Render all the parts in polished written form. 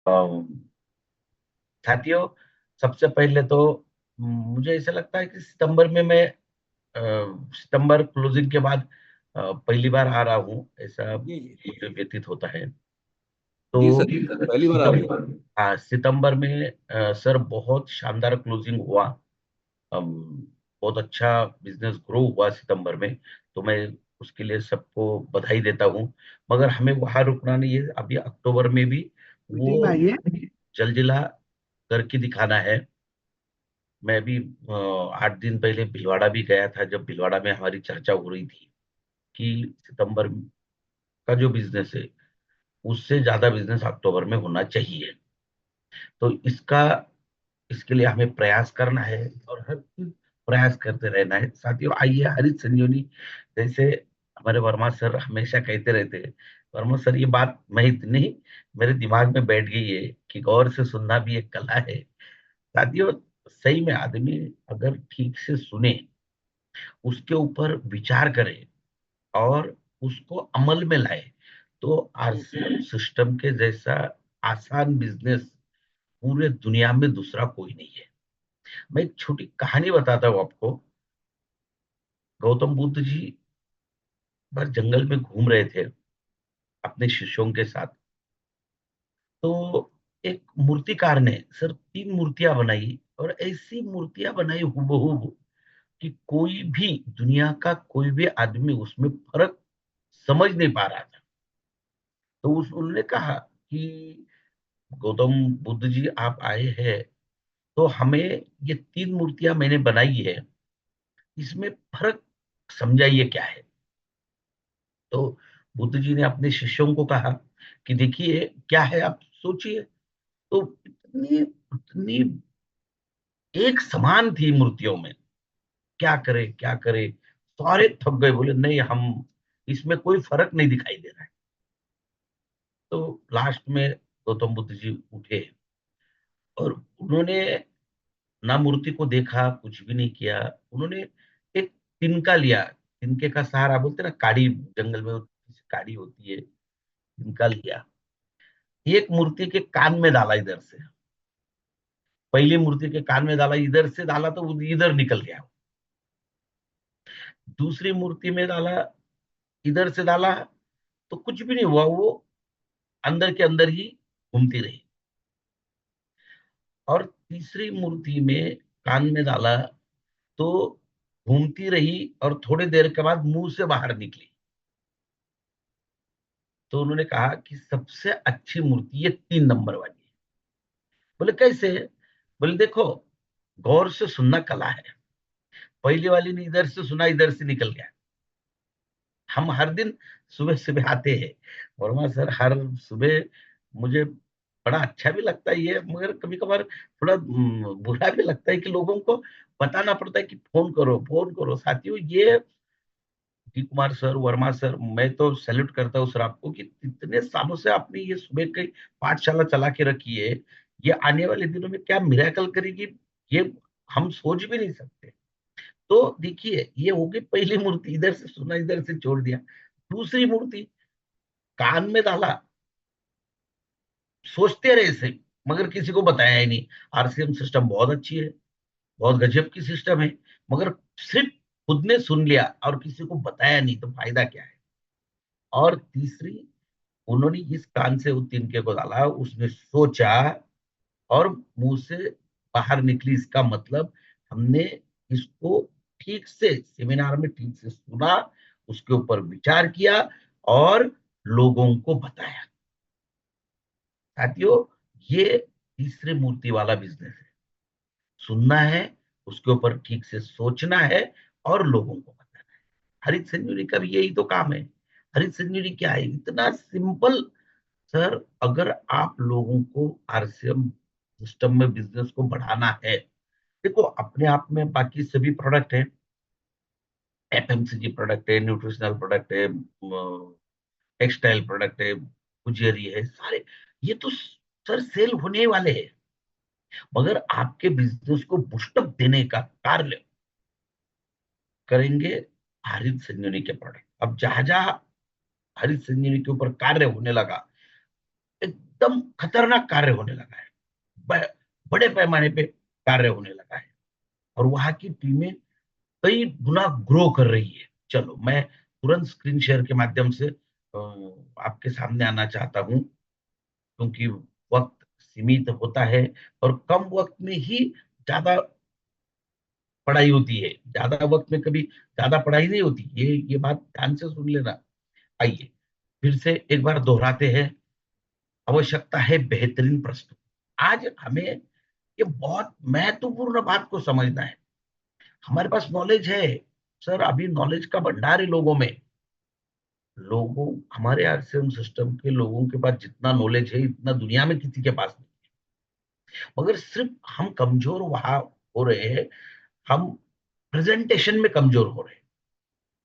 साथियों, सबसे पहले तो मुझे ऐसा लगता है कि सितंबर में मैं सितंबर क्लोजिंग के बाद पहली बार आ रहा हूँ, ऐसा जी जी। मुझे व्यतीत होता है। जी तो सर, पहली बार आ रही है। सितंबर, हाँ सितंबर में सर बहुत शानदार क्लोजिंग हुआ। अम, बहुत अच्छा बिजनेस ग्रो हुआ सितंबर में। तो मैं उसके लिए सबको बधाई देता हूँ। मगर हमें वहां रुकना नहीं है, अभी अक्टूबर में भी मीटिंग में वो आइए। जलजिला करके दिखाना है। मैं भी 8 दिन पहले भीलवाड़ा भी गया था, जब भीलवाड़ा में हमारी चर्चा हो रही थी कि सितंबर का जो बिजनेस है उससे ज्यादा बिजनेस अक्टूबर में होना चाहिए। तो इसके लिए हमें प्रयास करना है और हर चीज प्रयास करते रहना है। साथियों, आइए हरित संजीवनी, जैसे हमारे वर्मा सर हमेशा कहते रहते हैं। वर्मा सर, ये बात मैं ही नहीं, मेरे दिमाग में बैठ गई है कि गौर से सुनना भी एक कला है। साथियों, सही में आदमी अगर ठीक से सुने, उसके ऊपर विचार करे और उसको अमल में लाए, तो आरसीएम सिस्टम के जैसा आसान बिजनेस पूरे दुनिया में दूसरा कोई नहीं है। मैं एक छोटी कहानी बताता हूँ आपको। गौतम बुद्ध जी बार जंगल में घूम रहे थे अपने शिष्यों के साथ। तो एक मूर्तिकार ने सर 3 मूर्तियां बनाई, और ऐसी मूर्तियां बनाई हूबहू कि कोई भी, दुनिया का कोई भी आदमी उसमें फर्क समझ नहीं पा रहा था। तो उस उन्होंने कहा कि गौतम बुद्ध जी, आप आए हैं, तो हमें ये 3 मूर्तियां मैंने बनाई है, इसमें फर्क समझाइए क्या है। तो बुद्ध जी ने अपने शिष्यों को कहा कि देखिए क्या है, आप सोचिए। तो इतनी इतनी एक समान थी मूर्तियों में, क्या करे क्या करे। सारे थक गए, बोले नहीं, हम इसमें कोई फर्क नहीं दिखाई दे रहा है। तो लास्ट में गौतम बुद्ध जी उठे और उन्होंने ना मूर्ति को देखा, कुछ भी नहीं किया। उन्होंने एक तिनका लिया, तिनके का सहारा, बोलते ना काड़ी, जंगल में काड़ी होती है, तिनका लिया, एक मूर्ति के कान में डाला इधर से। पहली मूर्ति के कान में डाला, इधर से डाला तो वो इधर निकल गया। दूसरी मूर्ति में डाला, इधर से डाला, तो कुछ भी नहीं हुआ, वो अंदर के अंदर ही घूमती रही। और तीसरी मूर्ति में कान में डाला, तो घूमती रही और थोड़ी देर के बाद मुंह से बाहर निकली। तो उन्होंने कहा कि सबसे अच्छी मूर्ति ये 3 नंबर वाली है। बोले कैसे? बोले देखो, गौर से सुनना कला है। पहले वाली ने इधर से सुना, इधर से निकल गया। हम हर दिन सुबह सुबह आते हैं वर्मा सर, हर सुबह मुझे बड़ा अच्छा भी लगता है ये, मगर कभी कभार थोड़ा बुरा भी लगता है कि लोगों को बताना पड़ता है कि फोन करो फोन करो। साथियों, ये D Kumar sir, Verma sir, मैं तो सैल्यूट करता हूँ सर आपको कि इतने सालों से आपने ये सुबह की पाठशाला चला के रखी है। ये आने वाले दिनों में क्या मिरेकल करेगी, ये हम सोच भी नहीं सकते। तो देखिए, ये होगी पहली मूर्ति, इधर से सुना, इधर से छोड़ दिया। दूसरी मूर्ति कान में डाला, सोचते रहे ऐसे, मगर किसी को बताया ही नहीं। आरसीएम सिस्टम बहुत अच्छी है, बहुत गजब की सिस्टम है, मगर सिर्फ खुद ने सुन लिया और किसी को बताया नहीं, तो फायदा क्या है। और तीसरी, उन्होंने इस कान से उस तिनके को डाला, उसने सोचा और मुंह से बाहर निकली। इसका मतलब हमने इसको ठीक से सेमिनार में ठीक से सुना, उसके ऊपर विचार किया और लोगों को बताया। साथियों, ये तीसरे मूर्ति वाला बिजनेस है। सुनना है, उसके ऊपर ठीक से सोचना है और लोगों को बताना है। हरित संजीवनी का भी यही तो काम है। हरित संजीवनी क्या है, इतना सिंपल। सर, अगर आप लोगों को आरसीएम सिस्टम में बिजनेस को बढ़ाना है, देखो अपने आप में बाकी सभी प्रोडक्ट है, एफएमसीजी प्रोडक्ट है, न्यूट्रिशनल प्रोडक्ट है, टेक्सटाइल प्रोडक्ट है, गुजरी है, सारे ये तो सर सेल होने वाले हैं। मगर आपके बिजनेस को बूस्टअप देने का कार्य करेंगे हरित संजीवनी के प्रोडक्ट। अब जहां जहां हरित संजीवनी के ऊपर कार्य होने लगा, एकदम खतरनाक कार्य होने लगा है, बड़े पैमाने पे कार्य होने लगा है, और वहां की टीमें कई गुना ग्रो कर रही है। चलो, मैं तुरंत स्क्रीन शेयर के माध्यम से आपके सामने आना चाहता हूँ, क्योंकि वक्त सीमित होता है और कम वक्त में ही ज्यादा पढ़ाई होती है। ज्यादा वक्त में कभी ज्यादा पढ़ाई नहीं होती, ये बात ध्यान से सुन लेना। आइए फिर से एक बार दोहराते हैं। आवश्यकता है बेहतरीन प्रस्तुति। आज हमें ये बहुत महत्वपूर्ण बात को समझना है। हमारे पास नॉलेज है सर, अभी नॉलेज का भंडार है लोगों में। लोगों हमारे आरसीएम सिस्टम के लोगों के पास जितना नॉलेज है, इतना दुनिया में किसी के पास नहीं। मगर सिर्फ हम कमजोर वहां हो रहे हैं, हम प्रेजेंटेशन में कमजोर हो रहे हैं।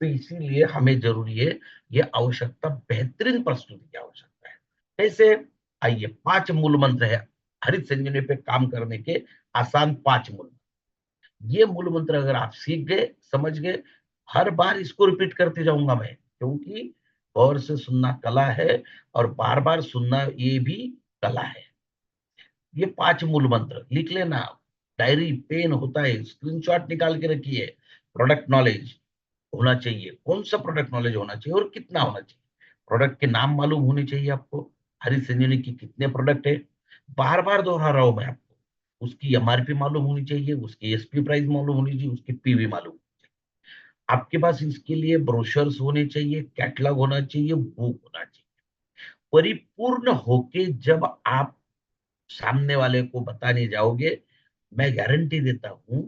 तो इसीलिए हमें जरूरी है, ये आवश्यकता बेहतरीन प्रस्तुति की आवश्यकता है। कैसे? आइए, 5 मूल मंत्र है हरित संजीवनी पे काम करने के, आसान 5 मूल। ये मूल मंत्र अगर आप सीख गए, समझ गए, हर बार इसको रिपीट करते जाऊंगा मैं, क्योंकि गौर से सुनना कला है और बार बार सुनना ये भी कला है। ये 5 मूल मंत्र लिख लेना। डायरी पेन होता है, स्क्रीनशॉट निकाल के रखिए। प्रोडक्ट नॉलेज होना चाहिए, कौन सा प्रोडक्ट नॉलेज होना चाहिए और कितना होना चाहिए। प्रोडक्ट के नाम मालूम होने चाहिए आपको, हरी संजीवनी की कितने प्रोडक्ट है, बार बार दोहरा रहा हूं मैं आपको। उसकी एमआरपी मालूम होनी चाहिए, उसकी एसपी प्राइस मालूम होनी चाहिए, उसकी पीवी मालूम। आपके पास इसके लिए ब्रोशर्स होने चाहिए, कैटलॉग होना चाहिए, बुक होना चाहिए। परिपूर्ण होके जब आप सामने वाले को बताने जाओगे, मैं गारंटी देता हूं,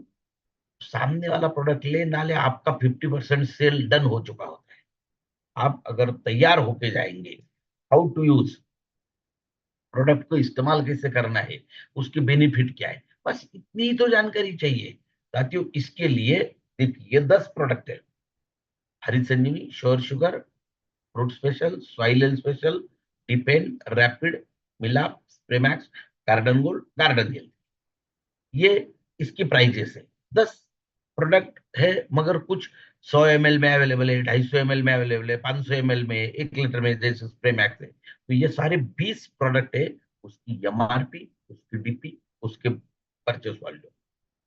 सामने वाला प्रोडक्ट ले ना ले, आपका 50% सेल डन हो चुका होता है। आप अगर तैयार होके जाएंगे, हाउ टू यूज, प्रोडक्ट को इस्तेमाल कैसे करना है, उसके बेनिफिट क्या है, बस इतनी ही तो जानकारी चाहिए साथियों। इसके लिए देखिए, 10 प्रोडक्ट है। Hari Sanjeevani, sure sugar, fruit special, soil special, depend, rapid, Milap, Spraymax, garden gold, garden health. ये इसकी प्राइजेस है। 10 प्रोडक्ट है, मगर कुछ 100 ml में अवेलेबल है, 250 ml में अवेलेबल है, 500 ml में, 1 लीटर में, जैसे स्प्रे मैक्स है। तो ये सारे 20 प्रोडक्ट है, उसकी एमआरपी, उसकी डीपी, उसके परचेस वॉल्यूम।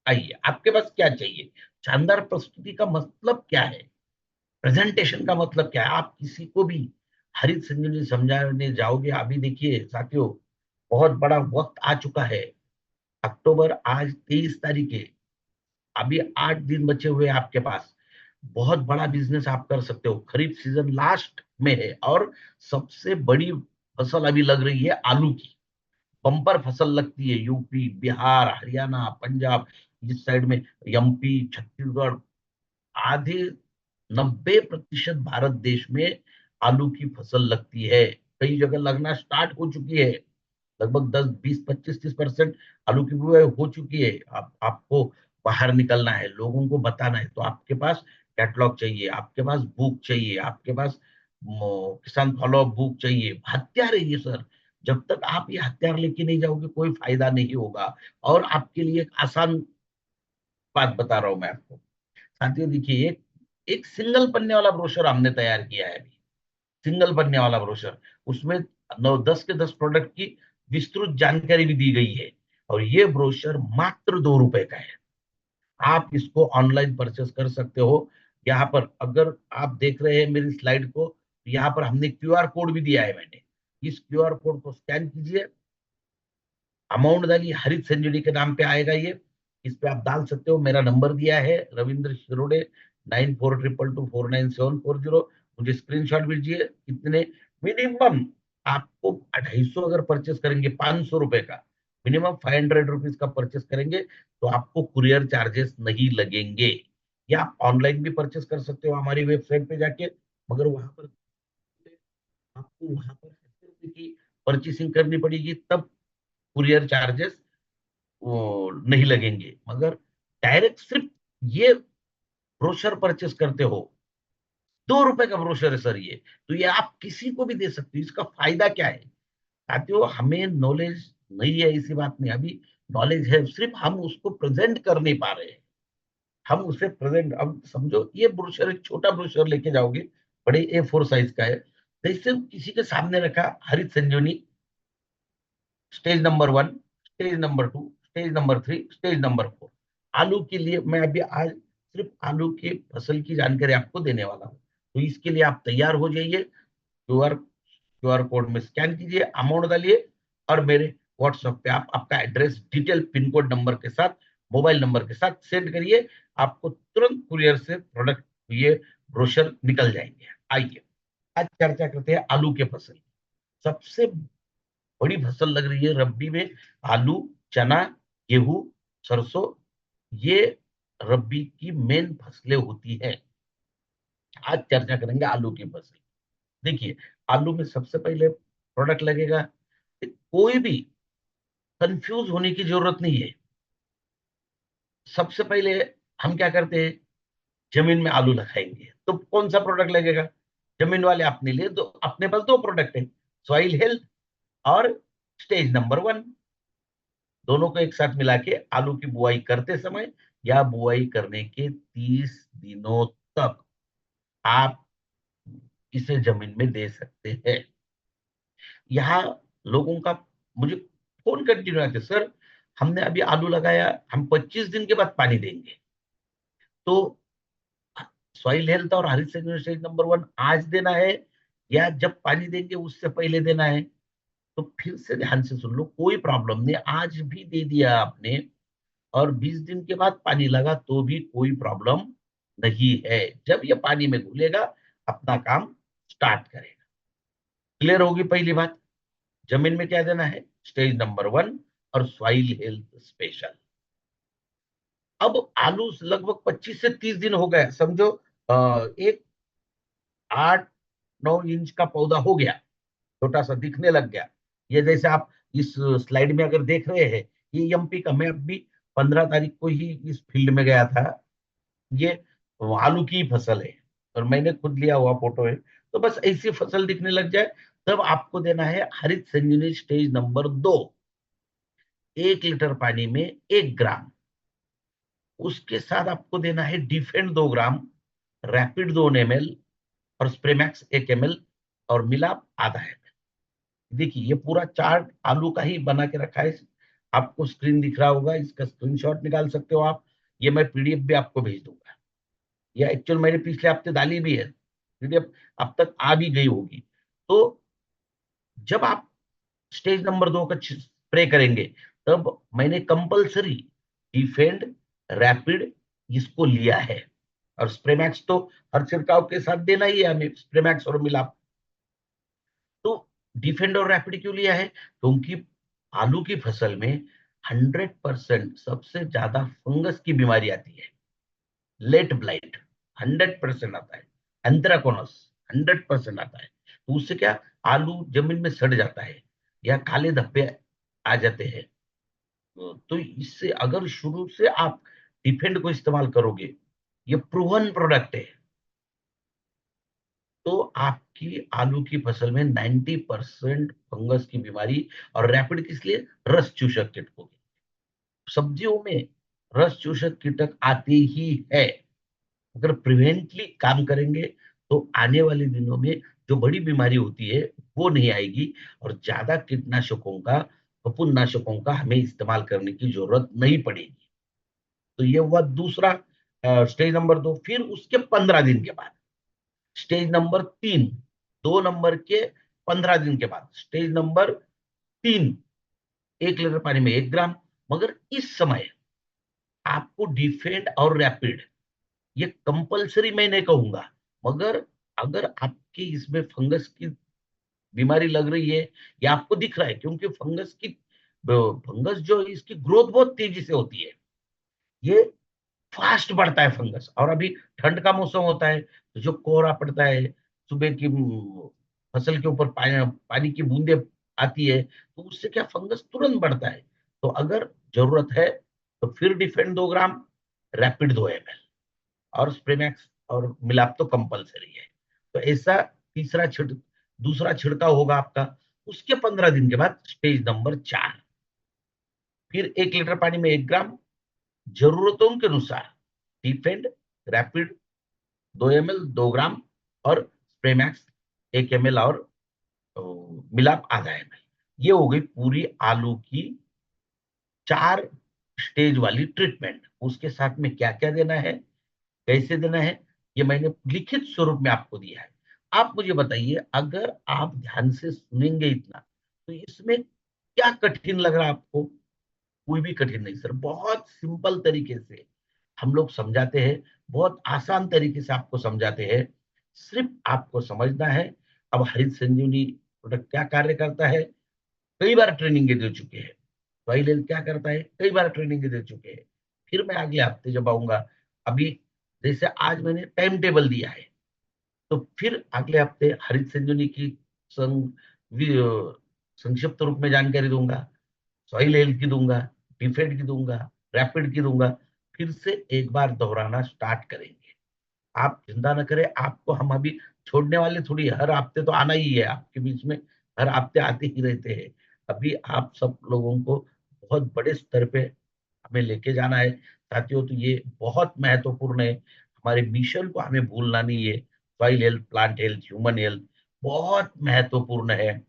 आइए, आपके पास क्या चाहिए? शानदार प्रस्तुति का मतलब क्या है? प्रेजेंटेशन का मतलब क्या है? आप किसी को भी हरित संजीवनी समझाने जाओगे, अभी देखिए साथियों, बहुत बड़ा वक्त आ चुका है। अक्टूबर आज 23 तारीख है, अभी 8 दिन बचे हुए हैं आपके पास। बहुत बड़ा बिजनेस आप कर सकते हो। खरीफ सीजन लास्ट में है और सबसे बड़ी फसल अभी लग रही है आलू की। बम्पर फसल लगती है यूपी, बिहार, हरियाणा, पंजाब, इस साइड में एमपी, छत्तीसगढ़, आधे 90% भारत देश में आलू की फसल लगती है। कई जगह लगना स्टार्ट हो चुकी है, लगभग 10, 20, 25, 30% आलू की बुआई हो चुकी है। आपको बाहर निकलना है, लोगों को बताना है, तो आपके पास कैटलॉग चाहिए, आपके पास बुक चाहिए, आपके पास किसान फॉलो अप बुक चाहिए। हथियार है ये सर। जब तक आप ये हथियार लेके नहीं जाओगे, कोई फायदा नहीं होगा। और आपके लिए एक आसान बात बता रहा हूं मैं आपको साथियों। देखिए, एक एक सिंगल पन्ने वाला ब्रोशर हमने तैयार किया है अभी। सिंगल पन्ने वाला ब्रोशर, उसमें 10 के 10 प्रोडक्ट की विस्तृत जानकारी भी दी गई है। और ये ब्रोशर मात्र 2 रुपए का है। आप इसको ऑनलाइन परचेस कर सकते हो। यहाँ पर अगर आप देख रहे हैं मेरी स्लाइड को, तो यहाँ पर हमने क्यूआर कोड भी दिया है मैंने। इस क्यूआर कोड को स्कैन कीजिए, अमाउंट डालिए, हरित संजीवनी के नाम पे आएगा ये। इस पे आप डाल सकते हो। मेरा नंबर दिया है रविंद्र शिरोडे, 9422249740। मुझे स्क्रीनशॉट भेजिए। कितने मिनिमम आपको 250 अगर परचेस करेंगे, 500 रुपए का मिनिमम, 500 रुपीज का परचेस करेंगे, तो आपको कुरियर चार्जेस नहीं लगेंगे। या आप ऑनलाइन भी परचेस कर सकते हो हमारी वेबसाइट पे जाके, मगर वहां पर आपको वहां पर 80 रुपए की परचेसिंग करनी पड़ेगी, तब कुरियर चार्जेस वो नहीं लगेंगे। मगर डायरेक्ट सिर्फ ये ब्रोशर परचेस करते हो, 2 रुपए का ब्रोशर है सर ये। तो ये आप किसी को भी दे सकते हो। इसका फायदा क्या है साथियों? हमें नॉलेज नहीं है ऐसी बात नहीं, अभी नॉलेज है, सिर्फ हम उसको प्रेजेंट कर नहीं पा रहे हैं। हम उसे प्रेजेंट, अब समझो ये ब्रोशर, एक छोटा ब्रोशर लेके जाओगे, बड़े A4 साइज का है, जैसे किसी के सामने रखा Harit Sanjeevani stage number 1, stage number 2, stage number 3, stage number 4। आलू के लिए मैं अभी आज सिर्फ आलू के फसल की जानकारी आपको देने वाला हूँ। तो इसके लिए आप तैयार हो जाइए। क्यूआर कोड में स्कैन कीजिए, अमाउंट डालिए और मेरे व्हाट्सएप पे आप आपका address, detail, pin code number के साथ, मोबाइल नंबर के साथ सेंड करिए। आपको तुरंत कुरियर से प्रोडक्ट, ये ब्रोशर निकल जाएंगे। आइए आज चर्चा करते हैं आलू के फसल। सबसे बड़ी फसल लग रही है रब्बी में आलू, चना, गेहूं, सरसों। ये रब्बी की मेन फसलें होती हैं। आज चर्चा करेंगे आलू की फसल। देखिए, आलू में सबसे पहले प्रोडक्ट लगेगा। कोई भी कंफ्यूज होने की जरूरत नहीं है। सबसे पहले हम क्या करते हैं, जमीन में आलू लगाएंगे तो कौन सा प्रोडक्ट लगेगा? जमीन वाले अपने लिए दो, अपने पास दो प्रोडक्ट है, सॉइल हेल्थ और स्टेज नंबर 1। दोनों को एक साथ मिला के आलू की बुआई करते समय या बुआई करने के 30 दिनों तक आप इसे जमीन में दे सकते हैं। यहाँ लोगों का मुझे फोन कंटिन्यू आते, सर हमने अभी आलू लगाया, हम 25 दिन के बाद पानी देंगे। तो सॉइल हेल्थ और हरित स्टेज नंबर 1 आज देना है या जब पानी देंगे उससे पहले देना है? तो फिर से ध्यान से सुन लो, कोई प्रॉब्लम नहीं, आज भी दे दिया आपने और 20 दिन के बाद पानी लगा तो भी कोई प्रॉब्लम नहीं है। जब ये पानी में घुलेगा अपना काम स्टार्ट करेगा। क्लियर होगी पहली बात। जमीन में क्या देना है? स्टेज नंबर 1 और सॉइल हेल्थ स्पेशल। अब आलू लगभग 25 से 30 दिन हो गए, समझो एक 8-9 इंच का पौधा हो गया, छोटा सा दिखने लग गया। ये जैसे आप इस स्लाइड में अगर देख रहे हैं, ये एमपी का, मैं अभी 15 तारीख को ही इस फील्ड में गया था। ये आलू की फसल है और मैंने खुद लिया हुआ फोटो है। तो बस ऐसी फसल दिखने लग जाए तब आपको देना है हरित संजीवनी स्टेज नंबर 2, 1 लीटर पानी में 1 ग्राम। उसके साथ आपको देना है डिफेंड 2 ग्राम, रैपिड 2 ml और स्प्रेमैक्स 1 ml और मिलाप ½ ml। देखिए ये पूरा चार्ट आलू का ही बना के रखा है, आपको स्क्रीन दिख रहा होगा, इसका स्क्रीनशॉट निकाल सकते हो आप। ये मैं पीडीएफ भी आपको भेज दूंगा। या एक्चुअल मैंने पिछले हफ्ते डाली भी है पीडीएफ, अब तक आ भी गई होगी। तो जब आप स्टेज नंबर 2 का स्प्रे करेंगे तब मैंने कंपलसरी डिफेंड, रैपिड इसको लिया है। और स्प्रेमैक्स तो हर छिड़काव के साथ देना ही है हमें, स्प्रेमैक्स और मिलाप। तो डिफेंड और रैपिड क्यों लिया है? क्योंकि आलू की फसल में 100% सबसे ज्यादा फंगस की बीमारी आती है। लेट ब्लाइट 100% आता है, एंथ्राकोनस 100% आता है। तो उससे क्या, आलू जमीन में सड़ जाता है या काले धब्बे आ जाते हैं। तो इससे अगर शुरू से आप डिफेंड को इस्तेमाल करोगे, ये प्रूवन प्रोडक्ट है, तो आपकी आलू की फसल में 90% फंगस की बीमारी। और रैपिड किस लिए? रस चूसक कीटकों की। सब्जियों में रस चूसक कीटक आते ही है। अगर प्रिवेंटली काम करेंगे तो आने वाले दिनों में जो बड़ी बीमारी होती है वो नहीं आएगी और ज्यादा कीटनाशकों का, फफूंदनाशकों का हमें इस्तेमाल करने की जरूरत नहीं पड़ेगी। तो ये हुआ दूसरा, स्टेज नंबर 2। फिर उसके 15 दिन के बाद स्टेज नंबर 3, 2 नंबर के 15 दिन के बाद स्टेज नंबर 3, 1 लीटर पानी में 1 ग्राम। मगर इस समय आपको डिफेंड और रैपिड ये कंपलसरी मैं नहीं कहूंगा, मगर अगर आपकी इसमें फंगस की बीमारी लग रही है या आपको दिख रहा है, क्योंकि फंगस जो है इसकी ग्रोथ बहुत तेजी से होती है, ये फास्ट बढ़ता है फंगस। और अभी ठंड का मौसम होता है तो जो कोहरा पड़ता है, सुबह की फसल के ऊपर पानी की बूंदे आती है, तो उससे क्या फंगस तुरंत बढ़ता है। तो अगर जरूरत है तो फिर डिफेंड 2 ग्राम, रैपिड 2 ml और स्प्रेमैक्स और मिलाप तो कंपलसरी है। तो ऐसा तीसरा दूसरा छिड़काव होगा आपका। उसके 15 दिन के बाद स्टेज नंबर 4, फिर 1 लीटर पानी में 1 ग्राम, जरूरतों के अनुसार डिफेंड, रैपिड 2 ml 2 ग्राम और स्प्रेमैक्स 1 ml और मिलाप ½ ml। ये हो गई पूरी आलू की 4 स्टेज वाली ट्रीटमेंट। उसके साथ में क्या क्या देना है, कैसे देना है, ये मैंने लिखित स्वरूप में आपको दिया है। आप मुझे बताइए, अगर आप ध्यान से सुनेंगे इतना, तो इसमें क्या कठिन लग रहा है आपको? कोई भी कठिन नहीं सर, बहुत सिंपल तरीके से हम लोग समझाते हैं, बहुत आसान तरीके से आपको समझाते हैं। सिर्फ आपको समझना है। अब हरित संजीवनी प्रोडक्ट क्या कार्य करता है, कई बार ट्रेनिंग दे चुके हैं। सॉइल हेल्थ क्या करता है, कई बार ट्रेनिंग दे चुके हैं। फिर मैं अगले हफ्ते जब आऊंगा, अभी जैसे आज मैंने टाइम टेबल दिया है, तो फिर अगले हफ्ते हरित संजीवनी की सं, संक्षिप्त रूप में जानकारी दूंगा, सॉइल हेल्थ की दूंगा, डिफेड की दूंगा, रैपिड की दूंगा। फिर से एक बार दोहराना स्टार्ट करेंगे। आप चिंता न करें, आपको हम अभी छोड़ने वाले थोड़ी, हर हफ्ते तो आना ही है आपके बीच में, हर हफ्ते आते ही रहते हैं। अभी आप सब लोगों को बहुत बड़े स्तर पे हमें लेके जाना है साथियों। तो ये बहुत महत्वपूर्ण है, हमारे मिशन को हमें भूलना नहीं है। Soil health, plant health, human health बहुत महत्वपूर्ण है।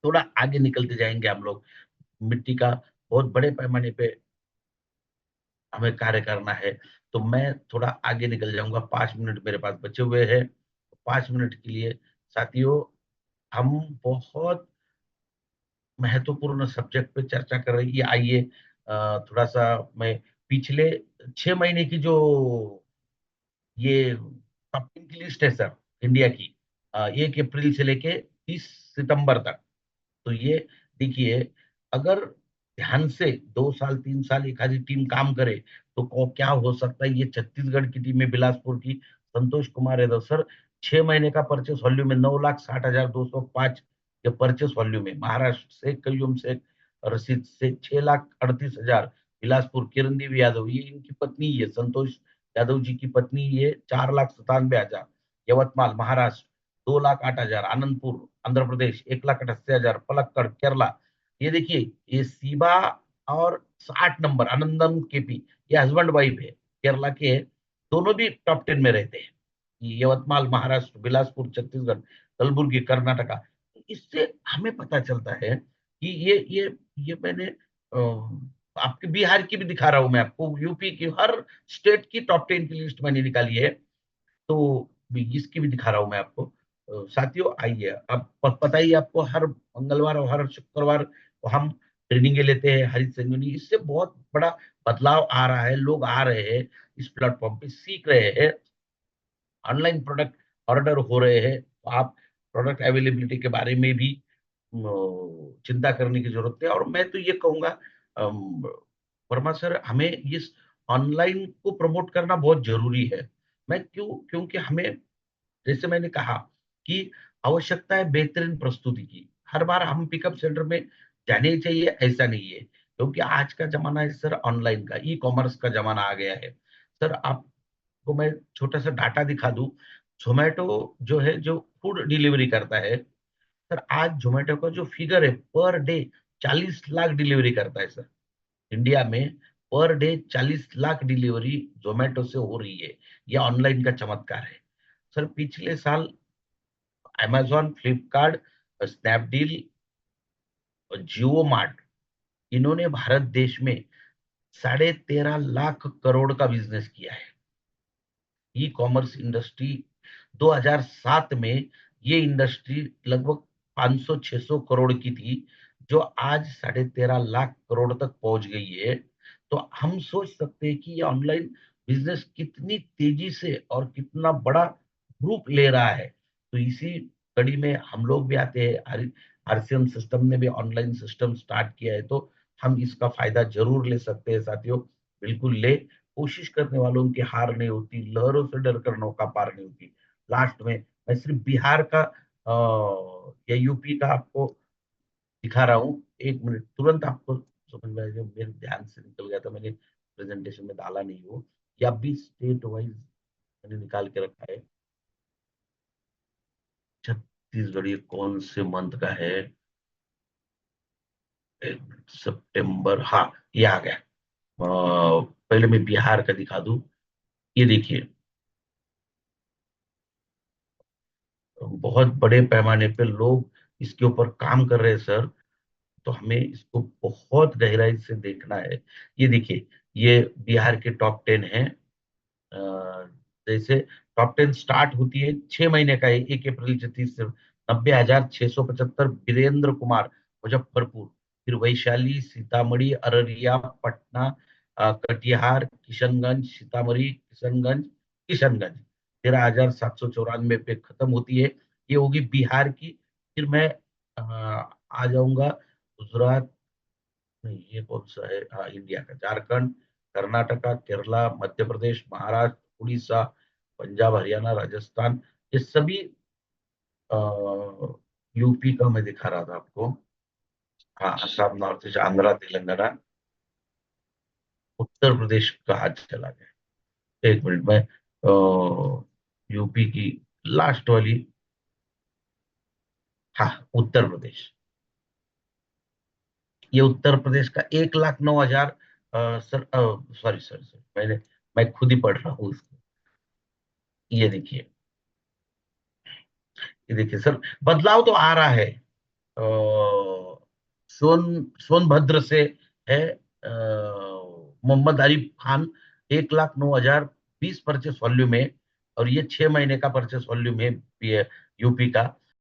थोड़ा आगे निकलते जाएंगे हम लोग। मिट्टी का बहुत बड़े पैमाने पे हमें कार्य करना है। तो मैं थोड़ा आगे निकल जाऊंगा, 5 मिनट मेरे पास बचे हुए हैं। 5 मिनट के लिए साथियों, हम बहुत महत्वपूर्ण सब्जेक्ट पे चर्चा कर रही है। आइए थोड़ा सा मैं पिछले 6 महीने की जो ये टॉप 10 की लिस्ट है सर, इंडिया की, 1 अप्रैल से लेके 30 सितंबर तक। तो ये देखिए, अगर ध्यान से 2 साल 3 साल एक आधी टीम काम करे, तो क्या हो सकता है। ये छत्तीसगढ़ की टीम है, बिलासपुर की, संतोष कुमार यादव सर, 6 महीने का परचेस वॉल्यूम है 9,60,205 के परचेस वॉल्यूम है। महाराष्ट्र से कयूम से रसीद से 6,38,000, बिलासपुर किरण देवी यादव, ये इनकी पत्नी है, संतोष यादव जी की पत्नी, ये 4,97,000। यवतमाल महाराष्ट्र 2,08,000, आनंदपुर आंध्र प्रदेश 1,88,000, पलक्कड़ केरला, ये देखिए, ये सीबा और 60 नंबर आनंदम केपी, ये हस्बैंड वाइफ है, केरला के हैं। दोनों भी टॉप 10 में रहते हैं। ये यवतमाल महाराष्ट्र, बिलासपुर छत्तीसगढ़, कलबुर्गी कर्नाटका। इससे हमें पता चलता है कि ये मैंने आपके बिहार की भी दिखा रहा हूं, मैं आपको यूपी की, हर स्टेट की टॉप 10 की लिस्ट मैंने निकाली है। तो इसकी भी दिखा रहा हूं मैं आपको। साथियों आइए, अब पता ही है आपको, हर मंगलवार और हर शुक्रवार हम ट्रेनिंग लेते हैं हरित संजीवनी। इससे बहुत बड़ा बदलाव आ रहा है, लोग आ रहे हैं इस प्लेटफॉर्म पे, सीख रहे हैं, ऑनलाइन प्रोडक्ट ऑर्डर हो रहे हैं। तो आप प्रोडक्ट अवेलेबिलिटी के बारे में भी चिंता करने की जरूरत है। और मैं तो ये कहूंगा, अम, वर्मा सर, हमें इस ऑनलाइन को प्रमोट करना बहुत जरूरी है। मैं क्योंकि हमें, जैसे मैंने कहा, कि आवश्यकता है बेहतरीन प्रस्तुति की। हर बार हम पिकअप सेंटर में जाने ही चाहिए ऐसा नहीं है, क्योंकि आज का जमाना है सर ऑनलाइन का, ई कॉमर्स का जमाना आ गया है। सर आपको मैं छोटा सा डाटा दिखा दूं। जोमेटो जो है, जो फूड डिलीवरी करता है सर, आज जोमेटो का जो फिगर है, पर डे 40 लाख डिलीवरी करता है सर इंडिया में। Per day 40 lakh delivery Zomato से हो रही है। यह ऑनलाइन का चमत्कार है सर। पिछले साल अमेजॉन, फ्लिपकार्ट, स्नैपडील और जियो मार्ट, इन्होंने भारत देश में 13.5 लाख करोड़ का बिजनेस किया है। ई कॉमर्स इंडस्ट्री 2007 में, ये इंडस्ट्री लगभग 500-600 करोड़ की थी, जो आज 13.5 लाख करोड़ तक पहुंच गई है। तो हम सोच सकते हैं कि ये ऑनलाइन बिजनेस कितनी तेजी से और कितना बड़ा रूप ले रहा है। तो इसी कड़ी में हम लोग भी आते हैं। आरसीएम सिस्टम ने भी ऑनलाइन सिस्टम स्टार्ट किया है, तो हम इसका फायदा जरूर ले सकते हैं साथियों। बिल्कुल ले। कोशिश करने वालों की हार नहीं होती, लहरों से डर कर नौका पार नहीं होती। लास्ट में मैं सिर्फ बिहार का या यूपी का आपको दिखा रहा हूँ। 1 मिनट, तुरंत आपको समझ में आएगा, मेरे ध्यान से निकल गया था, मैंने प्रेजेंटेशन में डाला नहीं वो। या भी स्टेट वाइज मैंने निकाल के रखा है। छत्तीसगढ़ ये कौन से मंथ का है? 1 सितंबर, हाँ, ये आ गया। पहले मैं बिहार का दिखा दूं। ये देखिए, बहुत बड़े पैमाने पे लोग इसके ऊपर काम कर रहे हैं सर। तो हमें इसको बहुत गहराई से देखना है। ये देखिए, ये बिहार के टॉप 10 है। जैसे टॉप 10 स्टार्ट होती है, 6 महीने का है, 1 अप्रैल से 30 से 90,675 वीरेंद्र कुमार मुजफ्फरपुर, फिर वैशाली, सीतामढ़ी, अररिया, पटना, कटिहार, किशनगंज, सीतामढ़ी, किशनगंज 13,794 पे खत्म होती है। ये होगी बिहार की। फिर मैं आ जाऊंगा गुजरात, नहीं ये कौन सा है, इंडिया का, झारखंड, कर्नाटका, केरला, मध्य प्रदेश, महाराष्ट्र, उड़ीसा, पंजाब, हरियाणा, राजस्थान, ये सभी यूपी का मैं दिखा रहा था आपको। हाँ, असम, नॉर्थ ईस्ट, आंध्रा, तेलंगाना, उत्तर प्रदेश का आज चला गया। 1 मिनट में यूपी की लास्ट वाली, हाँ, उत्तर प्रदेश। ये उत्तर प्रदेश का 1,09,000, सर, सॉरी सर सर, मैं खुद ही पढ़ रहा हूँ इसको। ये देखिए सर, बदलाव तो आ रहा है। सोनभद्र से है मोहम्मद आरिफ खान, 1,09,020 परचेस वॉल्यूम है, और ये 6 महीने का परचेस वॉल्यूम है यूपी का।